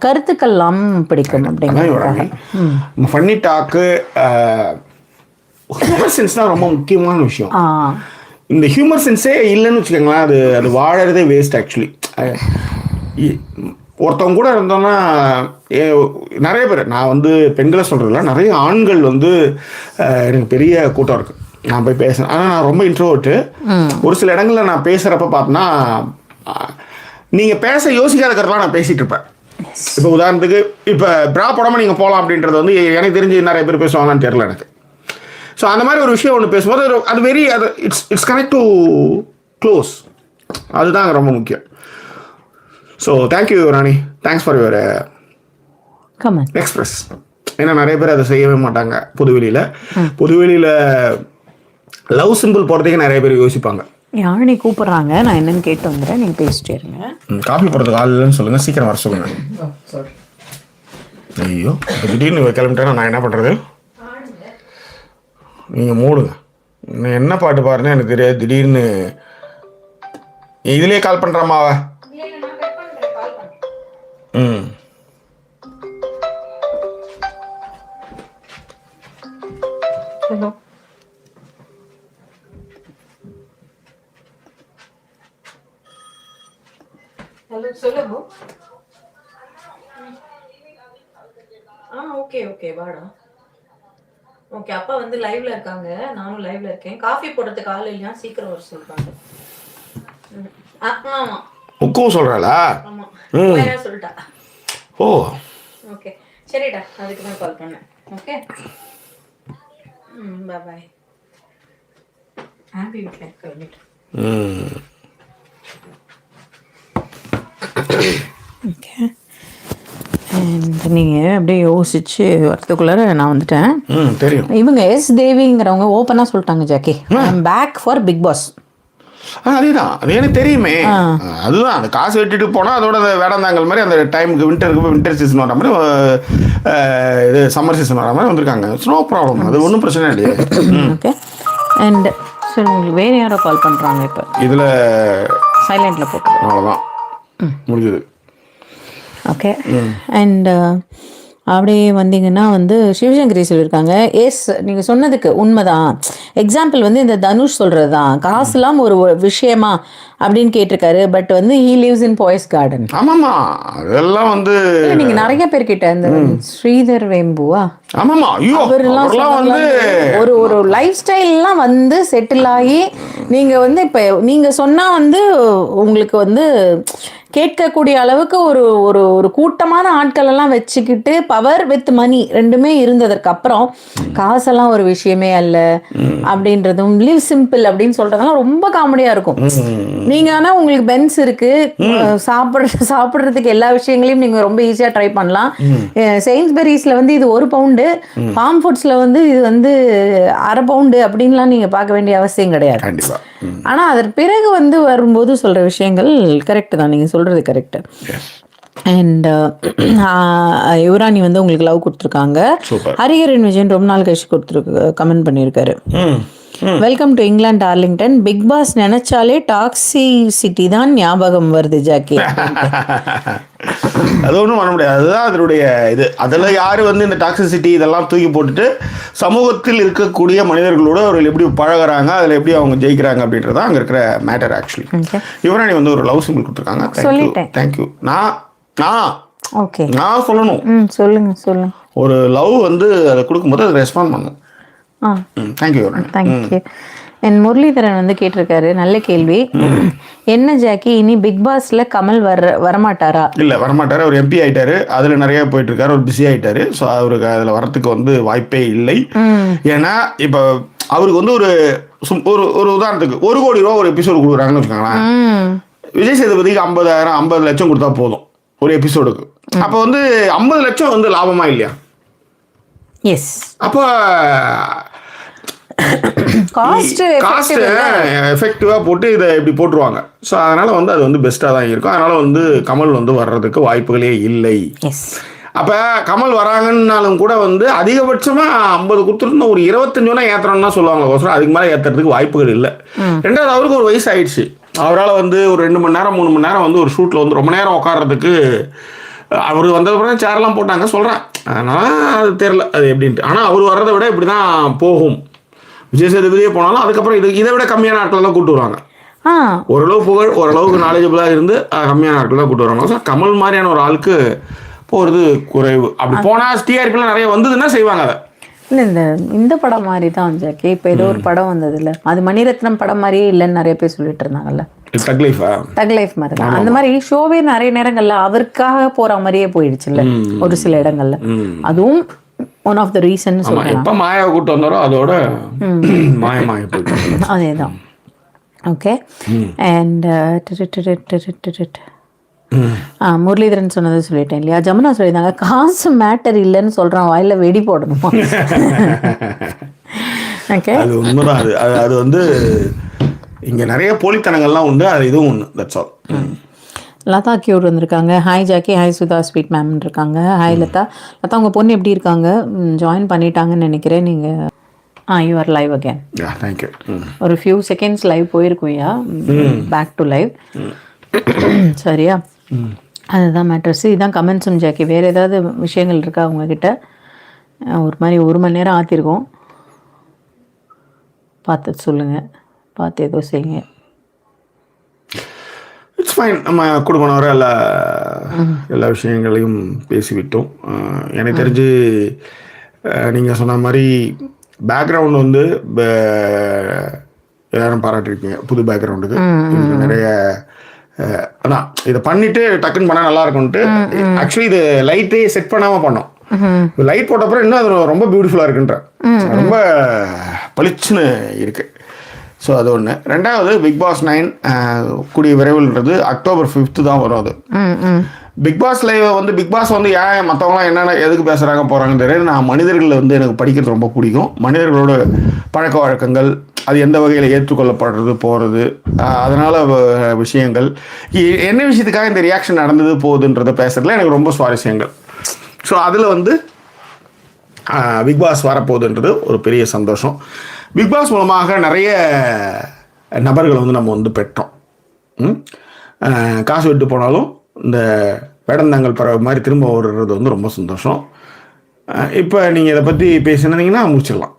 கருத்துக்கள்லாம் பிடிக்கும் அப்படிங்கிறாங்க. ஃபன்னி டாக்கு, ஹியூமர் சென்ஸ் தான் ரொம்ப முக்கியமான விஷயம். இந்த ஹியூமர் சென்ஸே இல்லைன்னு வச்சுக்கோங்களேன், அது வாழறதே வேஸ்ட் ஆக்சுவலி. ஒருத்தவங்க கூட இருந்தோம்னா நிறைய பேர், நான் வந்து பெண்களை சொல்கிறதில்ல, நிறைய ஆண்கள் வந்து எனக்கு பெரிய கூட்டம் இருக்குது. நான் போய் பேசுகிறேன், ஆனால் நான் ரொம்ப இன்ட்ரோவர்ட்டு. ஒரு சில இடங்களில் நான் பேசுகிறப்ப பார்த்தோன்னா நீங்கள் பேச யோசிக்காத கருத்தெல்லாம் நான் பேசிகிட்டு இருப்பேன். இப்போ உதாரணத்துக்கு இப்போ ப்ரா படமாக நீங்கள் போகலாம் அப்படின்றது வந்து எனக்கு தெரிஞ்சு நிறைய பேர் பேசுவாங்கன்னு தெரியல எனக்கு. ஸோ அந்த மாதிரி ஒரு விஷயம் ஒன்று பேசும்போது அது இட்ஸ் கனெக்ட் டு க்ளோஸ். அதுதான் ரொம்ப முக்கியம். So thank you Rani, thanks for your express. ஏன்னா நிறைய பேர் அதை செய்யவே மாட்டாங்க. பொதுவெளியில் லவ் சிம்பிள் போடுறதுக்கு நிறைய பேர் யோசிப்பாங்க. யாழினி கூப்பிட்றாங்க, நான் என்னன்னு கேட்டு வந்துடுறேன், நீங்கள் பேசிட்டே இருங்க. காஃபி போடுறதுக்கு ஆள் இல்லைன்னு சொல்லுங்கள், சீக்கிரம் வர சொல்லுங்கள். ஐயோ இப்போ திடீர்னு கிளம்பிட்டேன்னா நான் என்ன பண்ணுறது? நீங்கள் மூடுங்க. இன்னும் என்ன பாட்டு பாருன்னு எனக்கு தெரியாது. திடீர்னு இதுலேயே கால் பண்ணுறாமாவா? ஹலோ, ஹலோ சொல்லுங்க. ஓகே வாடா. ஓகே, அப்பா வந்து லைவ்ல இருக்காங்க, நானும் லைவ்ல இருக்கேன். காஃபி போடுறதுக்கு ஆள் இல்லையா, சீக்கிரம் வர சொல்றாங்க. ஆமா உக்கும் சொல்றாளா? ஆமா சொல்லிட்டா. ஓ ஓகே சரிடா, அதுக்கு தான் கால் பண்ணேன். Okay bye. ஹாப்பி வீட்டில் கிளம்பிட்டு. ஓகே, அண்ட் நீங்கள் அப்படியே யோசிச்சு வரதுக்குள்ளார நான் வந்துட்டேன். தெரியும். இவங்க எஸ் தேவிங்கிறவங்க ஓப்பனாக சொல்லிட்டாங்க, Jackie back for Big Boss. அதேதான், அது எனக்கு தெரியுமே. அதுதான் அந்த காசு வெட்டிட்டு போனால் அதோட அந்த வேடந்தாங்கல் மாதிரி அந்த டைமுக்கு வின்டர் சீசன் வர மாதிரி இது சம்மர் சீசன் வர மாதிரி வந்திருக்காங்க. நோ ப்ராப்ளம், அது ஒன்றும் பிரச்சனை இல்லையே. ஓகே, அண்ட் சரி உங்களுக்கு வேறு யாரோ கால் பண்ணுறாங்க இப்போ. இதில் சைலண்டில் போட்டு அவ்வளோதான் முடிஞ்சது. ஓகே, அண்ட் அப்படியே வந்தீங்கன்னா வந்து சிவசங்கரி சொல்லியிருக்காங்க, எஸ் நீங்கள் சொன்னதுக்கு உண்மைதான். எக்ஸாம்பிள் வந்து இந்த தனுஷ் சொல்கிறது தான், காசுலாம் ஒரு விஷயமா அப்படின்னு கேட்டிருக்காரு. பட் வந்து he lives in boys garden. ஆமாம்மா, அதெல்லாம் வந்து நீங்கள் நிறைய பேர்கிட்ட இந்த ஸ்ரீதர் வேம்புவா, ஆமாம்மா, அவரெல்லாம் வந்து ஒரு லைஃப் ஸ்டைல்லாம் வந்து செட்டில் ஆகி நீங்கள் வந்து இப்போ நீங்கள் சொன்னால் வந்து உங்களுக்கு வந்து கேட்கக்கூடிய அளவுக்கு ஒரு ஒரு ஒரு கூட்டமான ஆட்கள் எல்லாம் வச்சுக்கிட்டு பவர் வித் மணி ரெண்டுமே இருந்ததற்கு அப்புறம் காசெல்லாம் ஒரு விஷயமே அல்ல அப்படின்றதும் லிவ் சிம்பிள் அப்படின்னு சொல்றதெல்லாம் ரொம்ப காமெடியா இருக்கும். நீங்க ஆனா உங்களுக்கு பென்ஸ் இருக்கு, சாப்பிடுறதுக்கு எல்லா விஷயங்களையும் நீங்க ரொம்ப ஈஸியா ட்ரை பண்ணலாம். செயின்ஸ்பெரிஸ்ல வந்து இது 1 பவுண்டு, ஃபார்ம் ஃபுட்ஸ்ல வந்து இது வந்து 1/2 பவுண்டு அப்படின்லாம் நீங்க பார்க்க வேண்டிய அவசியம் கிடையாது. ஆனா அதற்கு பிறகு வந்து வரும்போது சொல்ற விஷயங்கள் கரெக்ட் தான், நீங்க சொல்றது கரெக்ட். அண்ட் யுவராணி வந்து உங்களுக்கு லவ் கொடுத்துருக்காங்க. ஹரிஹரன் விஜயன் ரொம்ப நாள் கழிச்சு கமெண்ட் பண்ணியிருக்காரு. Welcome to England Darlington. Big Boss நினைச்சாலே டாக்ஸிசிட்டி தான் ஞாபகம் வருது ஜாக்கி. அது ஒன்றும் பண்ண முடியாது, அதுதான் அதனுடைய இது. அதில் யார் வந்து இந்த டாக்ஸிசிட்டி இதெல்லாம் தூக்கி போட்டுட்டு சமூகத்தில் இருக்கக்கூடிய மனிதர்களோடு அவர்கள் எப்படி பழகிறாங்க, அதில் எப்படி அவங்க ஜெயிக்கிறாங்க அப்படின்றது தான் அங்கே இருக்கிற மேட்டர். ஆக்சுவலி யுவராணி வந்து ஒரு லவ் சிம்பிள் கொடுத்துருக்காங்க. தேங்க்யூ. நான் சொல்லணும். சொல்லுங்க. ஒரு லவ் வந்து அதை கொடுக்கும்போது அதை ரெஸ்பாண்ட் பண்ணும். தேங்க்யூ. என் முரளிதரன் வந்து கேட்டிருக்காரு, நல்ல கேள்வி. என்ன ஜாக்கி, இனி பிக் பாஸ்ல கமல் வரமாட்டாரா? இல்லை, வரமாட்டாரு. அவர் எம்பி ஆயிட்டாரு, அதில் நிறைய போயிட்டு இருக்காரு, அவர் பிஸி ஆயிட்டாரு. ஸோ அவருக்கு அதில் வரத்துக்கு வந்து வாய்ப்பே இல்லை. ஏன்னா இப்போ அவருக்கு வந்து ஒரு உதாரணத்துக்கு 1 கோடி ரூபா ஒரு எபிசோடு கொடுக்குறாங்கன்னு வச்சுக்கோங்களேன். விஜய் சேதுபதிக்கு 50 லட்சம் கொடுத்தா போதும் ஒரு எபிசோடுக்கு. அப்போ வந்து 50 லட்சம் வந்து லாபமா இல்லையா? எஸ். அப்போ காஸ்ட் எஃபெக்டிவாக போட்டு இதை இப்படி போட்டுருவாங்க. ஸோ அதனால் வந்து அது வந்து பெஸ்ட்டாக தான் இருக்கும். அதனால் வந்து கமல் வந்து வர்றதுக்கு வாய்ப்புகளே இல்லை. அப்போ கமல் வராங்கன்னாலும் கூட வந்து அதிகபட்சமாக 50 கொடுத்துருந்தோம், ஒரு 25 ஏற்றுறோம்னா சொல்லுவாங்க. அதுக்கு மேலே ஏற்றுறதுக்கு வாய்ப்புகள் இல்லை. ரெண்டாவது, அவருக்கு ஒரு வயசு ஆயிடுச்சு. அவரால் வந்து ஒரு 2 மணி நேரம் 3 மணி நேரம் வந்து ஒரு ஷூட்டில் வந்து ரொம்ப நேரம் உட்கார்றதுக்கு அவர் வந்ததுக்கப்புறம் சேரெல்லாம் போட்டாங்க சொல்கிறேன். அதனால் அது தெரில அது எப்படின்ட்டு. ஆனால் அவர் வர்றதை விட இப்படி தான் போகும். விஜய் சேதுபதியே போனாலும் அதுக்கப்புறம் இதை விட கம்மியான ஆட்கள் தான் கூட்டு வருவாங்க. ஓரளவு புகழ், ஓரளவுக்கு நாலேஜபிளாக இருந்து கம்மியான ஆட்கள் தான் கூட்டு வருவாங்க. ஸோ கமல் மாதிரியான ஒரு ஆளுக்கு போகிறது குறைவு. அப்படி போனால் டிஆர்பிலாம் நிறைய வந்ததுன்னா செய்வாங்க அதை. இல்லை, இந்த படம் மாதிரி தான் ஜாக்கி. இப்போ ஏதோ ஒரு படம் வந்தது இல்லை, அது மணிரத்னம் படம் மாதிரியே இல்லைன்னு நிறைய பேர் சொல்லிட்டு இருந்தாங்கல்ல. தக் லைஃபா? தக் லைஃப் மாதிரி தான். அந்த மாதிரி ஷோவே நிறைய நேரங்கள்ல அவருக்காக போற மாதிரியே போயிடுச்சுல்ல ஒரு சில இடங்கள்ல. அதுவும் ஒன் ஆஃப் த ரீசன். எப்போ மாயாவை கூட்டு வந்தாரோ அதோட மாயமாகி போயிட்டு. அதேதான். ஓகே. அண்ட் முரளிதரன் சொன்னதை சொல்லிட்டேன் இல்லையா? ஜமுனா சொல்லியிருந்தாங்க காசு மேட்டர் இல்லைன்னு சொல்றான், வாயில வெடி போடணுமா? ஓகே, அது உண்மைதான். அது வந்து இங்க நிறைய போலித்தனங்கள்லாம் உண்டு, அது இதுவும் ஒன்று. That's all. லதா கியூர் வந்திருக்காங்க. Hi Jackie, hi Sudha sweet ma'am இருக்காங்க. ஹாய் லதா. லதா உங்கள் பொண்ணு எப்படி இருக்காங்க? ஜாயின் பண்ணிட்டாங்கன்னு நினைக்கிறேன். நீங்கள் you are live again. Thank you. ஒரு ஃபியூ செகண்ட்ஸ் லைவ் போயிருக்கும்யா, பேக் டு லைவ். சரியா? அதுதான் மேட்டர்ஸ். இதுதான் கமெண்ட்ஸும் ஜாக்கி. வேறு ஏதாவது விஷயங்கள் இருக்கா உங்ககிட்ட? ஒரு மாதிரி 1 மணி நேரம் ஆற்றிருக்கோம். பார்த்து சொல்லுங்கள், பார்த்து ஏதோ செய்யுங்க. It's fine. நம்ம குடும்பம் வர எல்லா விஷயங்களையும் பேசிவிட்டோம். எனக்கு தெரிஞ்சு நீங்கள் சொன்ன மாதிரி பேக்ரவுண்ட் வந்து எல்லாரும் பாராட்டிருக்கீங்க. புது பேக்ரவுண்டுக்கு இதுக்கு நிறைய அதான் இதை பண்ணிட்டு டக்குன்னு பண்ணால் நல்லா இருக்கும்ட்டு. ஆக்சுவலி இது லைட்டே செட் பண்ணாமல் பண்ணோம். லைட் போட்ட அப்புறம் இன்னும் அது ரொம்ப பியூட்டிஃபுல்லாக இருக்குன்ற, ரொம்ப பளிச்சுன்னு இருக்குது. ஸோ அது ஒன்று. ரெண்டாவது பிக் பாஸ் 9 கூடிய விரைவில்ன்றது அக்டோபர் 5 தான் வரும். அது பிக் பாஸ் லைவ் வந்து பிக் பாஸ் வந்து ஏன் மற்றவங்களாம் என்னென்ன எதுக்கு பேசுகிறாங்க போகிறாங்கன்னு தெரியாது. நான் மனிதர்களில் வந்து எனக்கு படிக்கிறது ரொம்ப பிடிக்கும். மனிதர்களோட பழக்க வழக்கங்கள், அது எந்த வகையில் ஏற்றுக்கொள்ளப்படுறது போகிறது, அதனால் விஷயங்கள், என்ன விஷயத்துக்காக இந்த ரியாக்ஷன் நடந்தது போகுதுன்றதை பேசுறதுல எனக்கு ரொம்ப சுவாரஸ்யங்கள். ஸோ அதில் வந்து பிக் பாஸ் வரப்போகுதுன்றது ஒரு பெரிய சந்தோஷம். பிக் பாஸ் மூலமாக நிறைய நபர்கள் வந்து நம்ம வந்து பெற்றோம். காசு விட்டு போனாலும் இந்த வேடந்தாங்கல் பறவை மாதிரி திரும்ப ஓடுறது வந்து ரொம்ப சந்தோஷம். இப்போ நீங்கள் இதை பற்றி பேசினீங்கன்னா முடிச்சிடலாம்.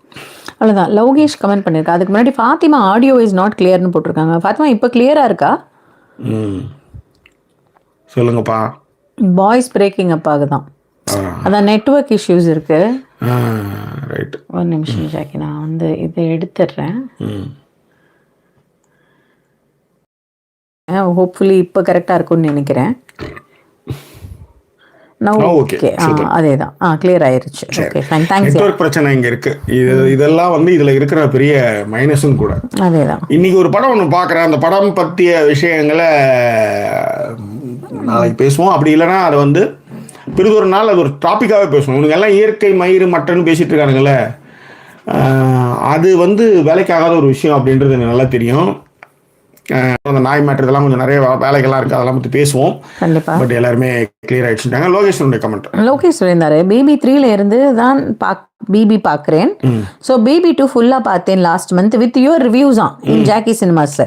அவ்வளோதான். லோகேஷ் கமெண்ட் பண்ணியிருக்கா. அதுக்கு முன்னாடி ஃபாத்திமா ஆடியோ இஸ் நாட் கிளியர்னு போட்டிருக்காங்க. ஃபாத்திமா இப்போ கிளியராக இருக்கா? சொல்லுங்கப்பா. வாய்ஸ் பிரேக்கிங் அப் ஆகுதான். அதான் நெட்வொர்க் இஷ்யூஸ் இருக்கு. ரைட். ஒரு நிமிஷம் ஜாக்கி, நான் வந்து இதை எடுத்துடுறேன். ஹோப்ஃபுல்லி இப்போ கரெக்டாக இருக்கும்னு நினைக்கிறேன். அதேதான், கிளியர் ஆயிருச்சு. Okay fine, thanks. நெட்வொர்க் பிரச்சனை இங்கே இருக்கு. இதெல்லாம் வந்து இதில் இருக்கிற பெரிய மைனஸும் கூட. அதேதான். இன்னைக்கு ஒரு படம் ஒன்று பார்க்குறேன். அந்த படம் பற்றிய விஷயங்களை நாளைக்கு பேசுவோம். அப்படி இல்லைன்னா அதை வந்து பிறகு நாள் அது ஒரு டாப்பிக்காகவே பேசணும். இவனுங்க எல்லாம் இயற்கை மயிறு மட்டன்னு பேசிட்டு இருக்கானுங்கள, அது வந்து வேலைக்காகாத ஒரு விஷயம் அப்படின்றது எனக்கு நல்லா தெரியும். அந்த நாய் மேட்டர் இதெல்லாம் கொஞ்சம் நிறைய வேலைகள்லாம் இருக்குது, அதெல்லாம் பற்றி பேசுவோம் கண்டிப்பாக. பட் எல்லாருமே கிளியர் ஆகிடுச்சுட்டாங்க. லோகேஷனுடைய கமெண்ட். லோகேஷ் சொல்லியிருந்தாரு, பேபி 3ல இருந்து தான் பிபி பார்க்குறேன். ஸோ பேபி 2 ஃபுல்லாக பார்த்தேன் last month with your reviews in Jackie cinemas.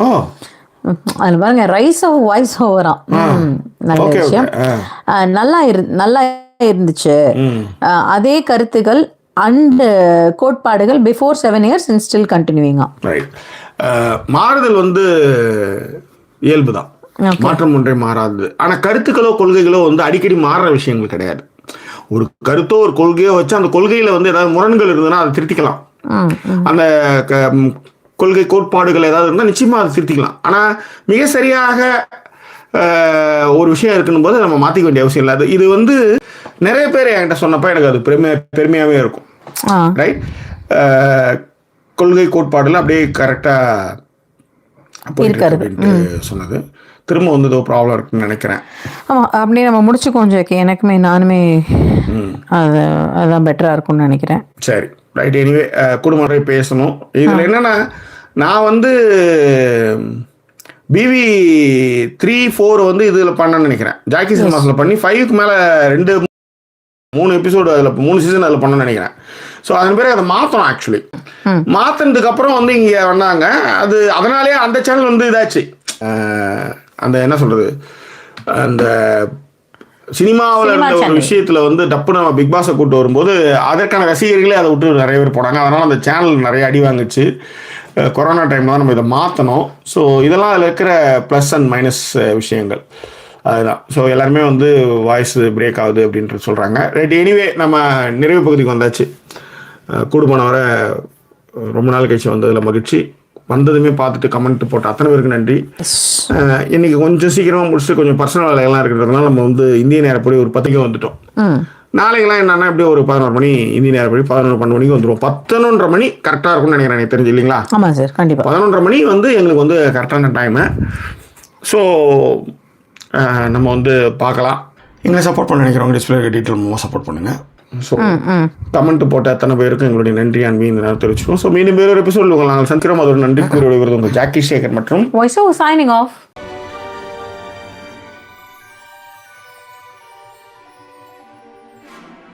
அதில் பாருங்க, ரைஸ் ஆஃப் வாய்ஸ் ஓவரா. நல்ல விஷயம். நல்லா இருந்துச்சு. அதே கருத்துகள் அண்ட் கோட்பாடுகள் before 7 years and still continuing. மாறுதல் வந்து இயல்பு தான், மாற்றம் ஒன்றே மாறாது. ஆனால் கருத்துக்களோ கொள்கைகளோ வந்து அடிக்கடி மாறுற விஷயங்கள் கிடையாது. ஒரு கருத்தோ ஒரு கொள்கையோ வச்சு அந்த கொள்கையில் வந்து ஏதாவது முரண்கள் இருந்ததுன்னா அதை திருத்திக்கலாம். அந்த கொள்கை கோட்பாடுகள் ஏதாவது இருந்தால் நிச்சயமாக அதை திருத்திக்கலாம். ஆனால் மிக சரியாக ஒரு விஷயம் இருக்குன்னு போது நம்ம மாற்றிக்க வேண்டிய அவசியம் இல்லை. இது வந்து நிறைய பேர் என்கிட்ட சொன்னப்போ எனக்கு அது பெருமையாகவே இருக்கும். ரைட், கொள்கை கோட்பாடுல அப்படியே கரெக்டாக அப்படின்ட்டு சொன்னது. திரும்ப வந்து ஏதோ ப்ராப்ளம் இருக்குன்னு நினைக்கிறேன். ஆமாம், அப்படியே நம்ம முடிச்சுக்கோம் ஜாக்கி. எனக்குமே நானுமே அதான் பெட்டராக இருக்கும்னு நினைக்கிறேன். சரி, ரைட். எனிவே குடும்பம் பேசணும். இதில் என்னென்னா, நான் வந்து பிவி 3, 4 வந்து இதில் பண்ணணும்னு நினைக்கிறேன். ஜாக்கி சினிமாஸில் பண்ணி 5க்கு மேலே 2-3 எபிசோடு அதில் 3 சீசன் அதில் பண்ணணும்னு நினைக்கிறேன். ஸோ அதன் பிறகு அதை மாற்றணும். ஆக்சுவலி மாற்றினதுக்கு அப்புறம் வந்து இங்கே வந்தாங்க. அதனாலே அந்த சேனல் வந்து இதாச்சு. அந்த என்ன சொல்கிறது, அந்த சினிமாவில் இருந்த ஒரு விஷயத்தில் வந்து டப்பு நம்ம பிக் பாஸை கூப்பிட்டு வரும்போது அதற்கான ரசிகர்களே அதை விட்டு நிறைய பேர் போனாங்க. அதனால் அந்த சேனல் நிறைய அடி வாங்குச்சு. கொரோனா டைம் தான் நம்ம இதை மாற்றணும். ஸோ இதெல்லாம் அதில் இருக்கிற ப்ளஸ் அண்ட் மைனஸ் விஷயங்கள் அதுதான். ஸோ எல்லாருமே வந்து வாய்ஸ் பிரேக் ஆகுது அப்படின்ட்டு சொல்கிறாங்க. ரைட், எனிவே நம்ம நிறைவு பகுதிக்கு வந்தாச்சு. கூடுமான வர ரொம்ப நாள் கழிச்சு வந்ததில் மகிழ்ச்சி. வந்ததுமே பார்த்துட்டு கமெண்ட் போட்ட அத்தனை பேருக்கு நன்றி. இன்னைக்கு கொஞ்சம் சீக்கிரமாக முடிச்சுட்டு கொஞ்சம் பர்சனல் வேலைகள்லாம் இருக்கிறதுனால நம்ம வந்து இந்திய நேரப்படி ஒரு 10க்கு வந்துட்டோம். நாளைக்கெல்லாம் என்னன்னா எப்படியும் ஒரு 11 மணி இந்திய நேரப்படி 11-12 மணிக்கு வந்துடும். 11:30 மணி கரெக்டாக இருக்கும்னு நினைக்கிறேன், எனக்கு தெரிஞ்சு இல்லைங்களா? ஆமாம் சார், கண்டிப்பாக 11:30 மணி வந்து எங்களுக்கு வந்து கரெக்டான டைமு. ஸோ நம்ம வந்து பார்க்கலாம். எங்களை சப்போர்ட் பண்ண நினைக்கிறவங்க டிஸ்பிளே டீட்டெயில் மூலமாக சப்போர்ட் பண்ணுங்கள். ஸோ கமெண்ட் போட்ட அத்தனை பேருக்கும் எங்களுடைய நன்றி அன்பி இந்த நேரம் தெரிவிச்சுக்கோம். ஸோ மீண்டும் வேறு ஒரு எபிசோட் நாங்கள் சந்திக்கிறோம். அதோட நன்றி கூறிய உங்கள் ஜாக்கி சேகர் மற்றும் வாய்ஸ் ஓவர் சைனிங் ஆஃப்.